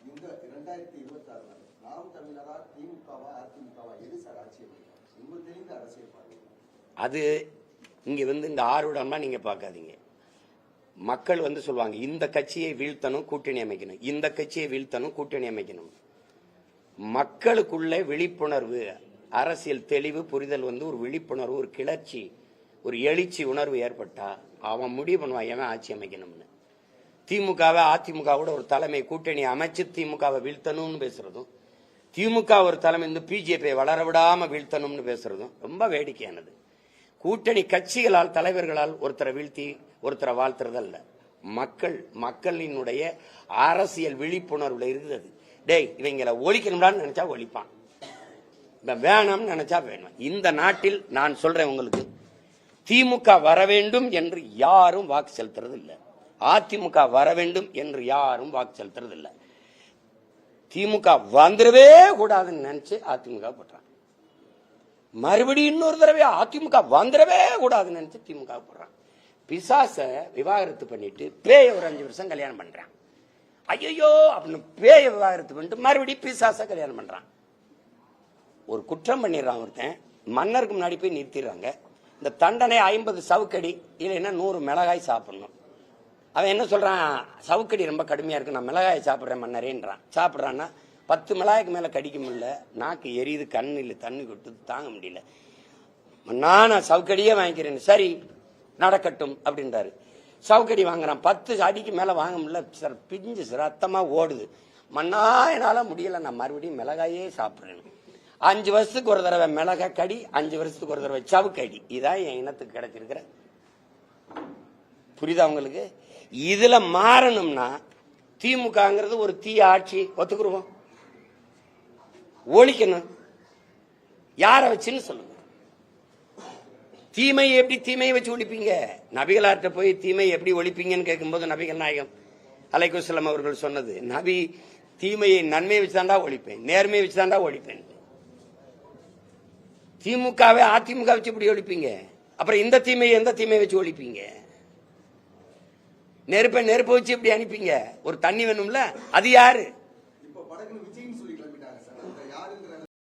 இந்த 2026 நாம் தமிழரா திமுகவா அதிமுகவா எது சார் ஆட்சி உங்களுக்கு தெரிந்த அரசியல் பார்வை? அது இங்க இந்த ஆர்வமா நீங்க பார்க்காதீங்க. மக்கள் சொல்லுவாங்க இந்த கட்சியை வீழ்த்தணும் கூட்டணி அமைக்கணும், இந்த கட்சியை வீழ்த்தணும் கூட்டணி அமைக்கணும். மக்களுக்குள்ள விழிப்புணர்வு, அரசியல் தெளிவு, புரிதல் ஒரு விழிப்புணர்வு, ஒரு கிளர்ச்சி, ஒரு எழுச்சி உணர்வு ஏற்பட்டா அவன் முடிவு பண்ணுவான் எவன் ஆட்சி அமைக்கணும்னு. திமுகவை அதிமுகவோட ஒரு தலைமை கூட்டணி அமைச்சு திமுகவை வீழ்த்தணும்னு பேசுறதும், திமுக ஒரு தலைமை பிஜேபியை வளர விடாம வீழ்த்தணும்னு பேசுறதும் ரொம்ப வேடிக்கையானது. கூட்டணி கட்சிகளால் தலைவர்களால் ஒருத்தரை வீழ்த்தி ஒருத்தரை வாழ்த்துறது அல்ல. மக்களினுடைய அரசியல் விழிப்புணர்வுல இருக்குது. டேய் இவங்களை ஒழிக்கணும்டான்னு நினைச்சா ஒழிப்பான், வேணாம்னு நினைச்சா வேணும். இந்த நாட்டில் நான் சொல்றேன் உங்களுக்கு, திமுக வர வேண்டும் என்று யாரும் வாக்கு செலுத்துறது இல்லை, அதிமுக வர வேண்டும் என்று யாரும் வாக்கு செலுத்துறது இல்லை. திமுக வந்துடவே கூடாதுன்னு நினைச்சு அதிமுக போடுறான். மறுபடியும் இன்னொரு தடவை அதிமுக வந்துடவே கூடாதுன்னு நினைச்சு திமுக போடுறான். பிசாச விவாகரத்து பண்ணிட்டு பேய ஒரு 5 வருஷம் கல்யாணம் பண்றான். ஐயோ அப்படின்னு பேய விவாகரத்து பண்ணிட்டு மறுபடியும் பிசாச கல்யாணம் பண்றான். ஒரு குற்றம் பண்ணிடுறான் ஒருத்தன், மன்னருக்கு முன்னாடி போய் நிறுத்திடுறாங்க. இந்த தண்டனை 50 சவுக்கடி இல்லைன்னா 100 மிளகாய் சாப்பிடணும். அவன் என்ன சொல்றான், சவுக்கடி ரொம்ப கடுமையா இருக்கு, நான் மிளகாய் சாப்பிடுறேன் மன்னரேன்றான். சாப்பிட்றான்னா 10 மிளகாய்க்கு மேல கடிக்க முடியல, நாக்கு எரியுது, கண்ணில் தண்ணி கொடுத்து தாங்க முடியல, நான் சவுக்கடியே வாங்கிக்கிறேன். சரி நடக்கட்டும் அப்படின்றாரு. சவுக்கடி வாங்குறான், 10 அடிக்கு மேல வாங்க முடியல, சார் பிஞ்சு ரத்தமா ஓடுது, மண்ணா என்னால முடியல, நான் மறுபடியும் மிளகாயே சாப்பிடுறேன். 5 வருஷத்துக்கு ஒரு தடவை மிளகாய் கடி, 5 வருஷத்துக்கு ஒரு தடவை சவுக்கடி. இதான் என் இனத்துக்கு கிடைச்சிருக்கிற. புரியுதா உங்களுக்கு? இதுல மாறணும்னா திமுகங்கிறது ஒரு தீய ஆட்சி ஒத்துக்குருவோம், ஒழிக்கணும். யார வச்சுன்னு சொல்லுங்க. தீமையை எப்படி தீமையை வச்சு ஒழிப்பீங்க? நபிகளார்ட்ட போய் தீமையை எப்படி ஒழிப்பீங்கன்னு கேட்கும்போது நபிகள் நாயகம் அலைஹிஸ்ஸலாம் அவர்கள் சொன்னது, நபி தீமையை நன்மையை வச்சுதாண்டா ஒழிப்பேன், நேர்மையை வச்சுதாண்டா ஒழிப்பேன். திமுகவை அதிமுக வச்சு இப்படி ஒழிப்பீங்க, அப்புறம் இந்த தீமையை எந்த தீமையை வச்சு ஒழிப்பீங்க? நெருப்பை நெருப்பை வச்சு இப்படி அனுப்பிங்க. ஒரு தண்ணி வேணும்ல, அது யாரு?